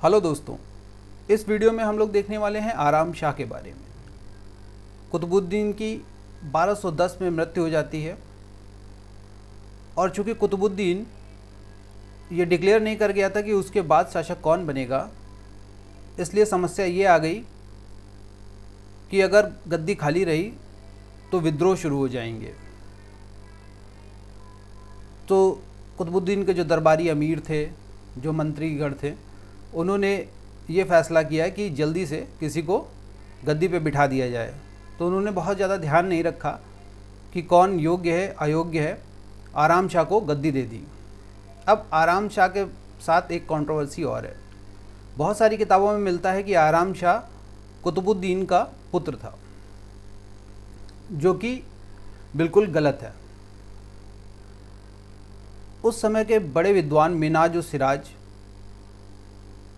Hello दोस्तों, इस video में हम लोग देखने वाले हैं आराम शाह के बारे में। कुतुबुद्दीन की 1210 में मृत्यु हो जाती है और चूंकि कुतुबुद्दीन ये डिक्लेयर नहीं कर गया था कि उसके बाद शासक कौन बनेगा, इसलिए समस्या ये आ गई कि अगर गद्दी खाली रही तो विद्रोह शुरू हो जाएंगे। तो कुतुबुद्दीन के जो दरबारी अमीर थे, जो मंत्रीगण थे, उन्होंने ये फ़ैसला किया कि जल्दी से किसी को गद्दी पे बिठा दिया जाए। तो उन्होंने बहुत ज़्यादा ध्यान नहीं रखा कि कौन योग्य है अयोग्य है, आराम शाह को गद्दी दे दी। अब आराम शाह के साथ एक कंट्रोवर्सी और है। बहुत सारी किताबों में मिलता है कि आराम शाह कुतुबुद्दीन का पुत्र था, जो कि बिल्कुल गलत है। उस समय के बड़े विद्वान मिन्हाज-उस-सिराज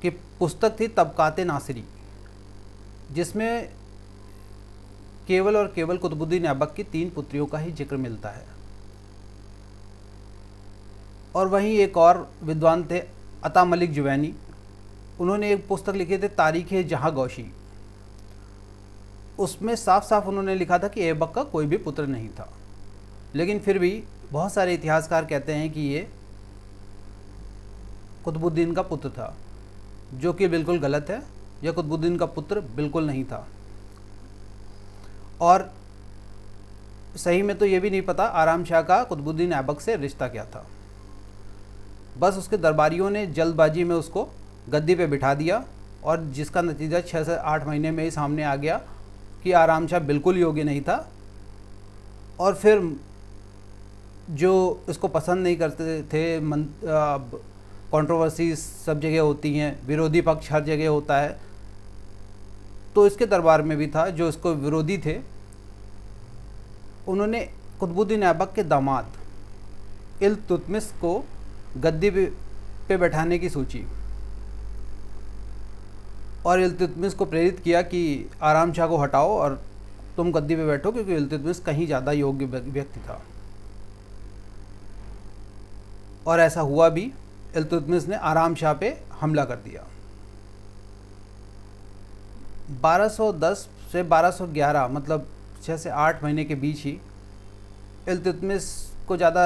की पुस्तक थी तबक़ात-ए नासिरी, जिसमें केवल और केवल कुतुबुद्दीन ऐबक की 3 पुत्रियों का ही जिक्र मिलता है। और वहीं एक और विद्वान थे अता मलिक जुवैनी, उन्होंने एक पुस्तक लिखी थी तारीख़-ए-जहाँ गौशी। उसमें साफ साफ उन्होंने लिखा था कि ऐबक का कोई भी पुत्र नहीं था। लेकिन फिर भी बहुत सारे इतिहासकार कहते हैं कि ये कुतुबुद्दीन का पुत्र था, जो कि बिल्कुल गलत है। यह कुतुबुद्दीन का पुत्र बिल्कुल नहीं था। और सही में तो ये भी नहीं पता आराम शाह का कुतुबुद्दीन ऐबक से रिश्ता क्या था। बस उसके दरबारियों ने जल्दबाजी में उसको गद्दी पे बिठा दिया, और जिसका नतीजा 6 से 8 महीने में ही सामने आ गया कि आराम शाह बिल्कुल योग्य नहीं था। और फिर जो इसको पसंद नहीं करते थे, कंट्रोवर्सी सब जगह होती हैं, विरोधी पक्ष हर जगह होता है, तो इसके दरबार में भी था जो इसको विरोधी थे। उन्होंने कुतुबुद्दीन ऐबक के दामाद इल्तुतमिश को गद्दी पे बैठाने की सोची और इल्तुतमिश को प्रेरित किया कि आराम शाह को हटाओ और तुम गद्दी पे बैठो, क्योंकि इल्तुतमिश कहीं ज़्यादा योग्य व्यक्ति था। और ऐसा हुआ भी। इल्तुतमिश ने आराम शाह पे हमला कर दिया। 1210 से 1211 मतलब 6 से 8 महीने के बीच ही इल्तुतमिश को ज़्यादा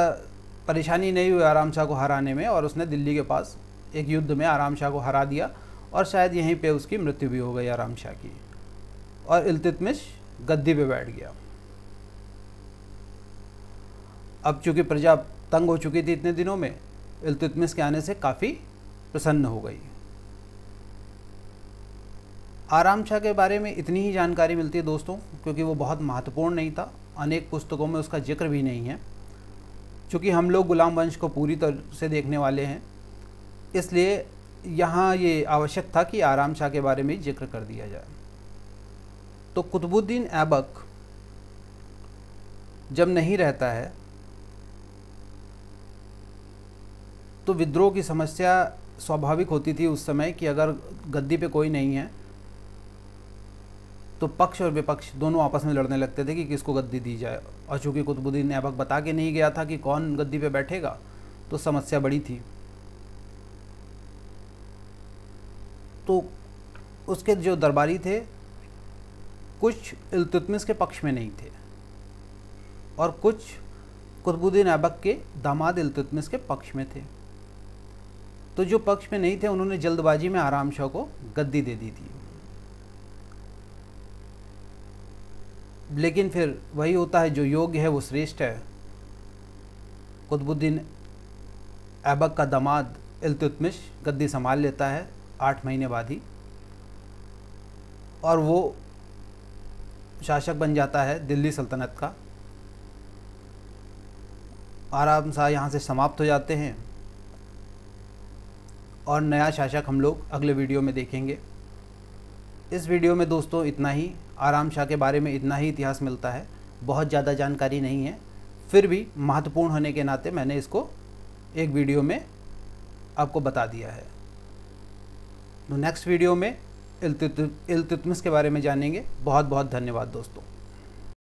परेशानी नहीं हुई आराम शाह को हराने में, और उसने दिल्ली के पास एक युद्ध में आराम शाह को हरा दिया, और शायद यहीं पे उसकी मृत्यु भी हो गई आराम शाह की, और इल्तुतमिश गद्दी पे बैठ गया। अब चूँकि प्रजा तंग हो चुकी थी इतने दिनों में, इल्तुतमिश के आने से काफ़ी प्रसन्न हो गई। आराम शाह के बारे में इतनी ही जानकारी मिलती है दोस्तों, क्योंकि वो बहुत महत्वपूर्ण नहीं था। अनेक पुस्तकों में उसका जिक्र भी नहीं है। चूँकि हम लोग गुलाम वंश को पूरी तरह से देखने वाले हैं, इसलिए यहाँ ये आवश्यक था कि आराम शाह के बारे में जिक्र कर दिया जाए। तो कुतुबुद्दीन ऐबक जब नहीं रहता है तो विद्रोह की समस्या स्वाभाविक होती थी उस समय, कि अगर गद्दी पे कोई नहीं है तो पक्ष और विपक्ष दोनों आपस में लड़ने लगते थे कि किसको गद्दी दी जाए। और चूँकि कुतुबुद्दीन ऐबक बता के नहीं गया था कि कौन गद्दी पे बैठेगा, तो समस्या बड़ी थी। तो उसके जो दरबारी थे, कुछ इल्तुतमिश के पक्ष में नहीं थे और कुछ कुतुबुद्दीन ऐबक के दामाद इल्तुतमिश के पक्ष में थे। तो जो पक्ष में नहीं थे, उन्होंने जल्दबाजी में आराम शाह को गद्दी दे दी थी। लेकिन फिर वही होता है, जो योग्य है वो श्रेष्ठ है। कुतुबुद्दीन ऐबक का दामाद इल्तुतमिश गद्दी संभाल लेता है 8 महीने बाद ही, और वो शासक बन जाता है दिल्ली सल्तनत का। आराम शाह यहाँ से समाप्त हो जाते हैं, और नया शासक हम लोग अगले वीडियो में देखेंगे। इस वीडियो में दोस्तों इतना ही। आराम शाह के बारे में इतना ही इतिहास मिलता है, बहुत ज़्यादा जानकारी नहीं है। फिर भी महत्वपूर्ण होने के नाते मैंने इसको एक वीडियो में आपको बता दिया है। तो नेक्स्ट वीडियो में इल्तुतमिश के बारे में जानेंगे। बहुत बहुत धन्यवाद दोस्तों।